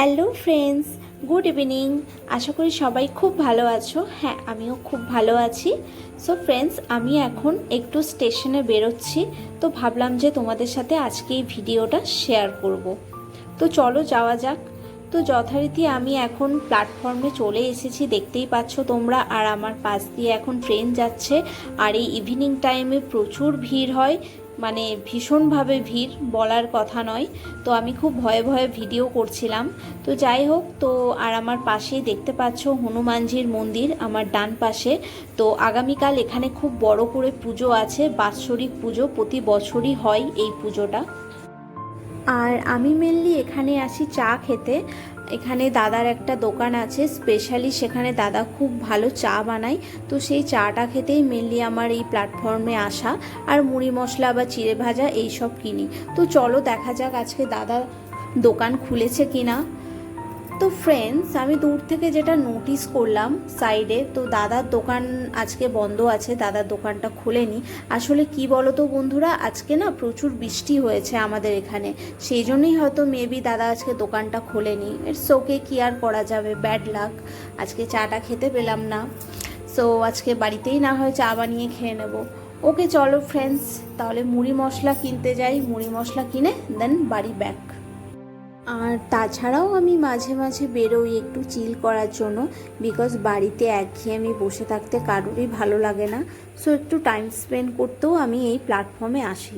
Hello friends, good evening. আশা করি সবাই খুব ভালো আছো। হ্যাঁ, আমিও খুব ভালো আছি। সো ফ্রেন্ডস, আমি এখন একটু স্টেশনে বেরোচ্ছি, তো ভাবলাম যে তোমাদের সাথে আজকে এই ভিডিওটা শেয়ার করব। তো চলো যাওয়া যাক। তো যথারীতি আমি এখন প্ল্যাটফর্মে চলে এসেছি, দেখতেই পাচ্ছ তোমরা। আর আমার পাশ দিয়ে এখন ট্রেন যাচ্ছে। আর এই ইভিনিং টাইমে প্রচুর ভিড় হয়, মানে ভীষণভাবে ভিড়, বলার কথা নয়। তো আমি খুব ভয়ে ভয়ে ভিডিও করছিলাম। তো যাই হোক, তো আর আমার পাশেই দেখতে পাচ্ছ হনুমানজির মন্দির আমার ডান পাশে। তো আগামীকাল এখানে খুব বড় করে পুজো আছে, বাৎসরিক পুজো, প্রতি বছরই হয় এই পুজোটা। আর আমি মেনলি এখানে আসি চা খেতে। এখানে দাদার একটা দোকান আছে স্পেশালি, সেখানে দাদা খুব ভালো চা বানায়। তো সেই চাটা খেতেই মেনলি আমার এই প্ল্যাটফর্মে আসা। আর মুড়ি মশলা বা চিড়ে ভাজা এইসব কিনি। তো চলো দেখা যাক আজকে দাদা দোকান খুলেছে কিনা। তো ফ্রেন্ডস, আমি দূর থেকে যেটা নোটিস করলাম সাইডে, তো দাদার দোকান আজকে বন্ধ আছে, দাদার দোকানটা খোলেনি। আসলে কি বলো তো বন্ধুরা, আজকে না প্রচুর বৃষ্টি হয়েছে আমাদের এখানে, সেই জন্যই হয়তো মেবি দাদা আজকে দোকানটা খোলেনি। ইটস ওকে, কি আর করা যাবে, ব্যাড লাক। আজকে চাটা খেতে পেলাম না। সো আজকে বাড়িতেই না হয় চা বানিয়ে খেয়ে নেব। ওকে চলো ফ্রেন্ডস, তাহলে মুড়ি মশলা কিনতে যাই, মুড়ি মশলা কিনে দেন বাড়ি ব্যাক। আর তাছাড়াও আমি মাঝে মাঝে বেরোই একটু চিল করার জন্য, বিকজ বাড়িতে একঘেয়েমি বসে থাকতে কারোরই ভালো লাগে না। সো একটু টাইম স্পেন্ড করতেও আমি এই প্ল্যাটফর্মে আসি।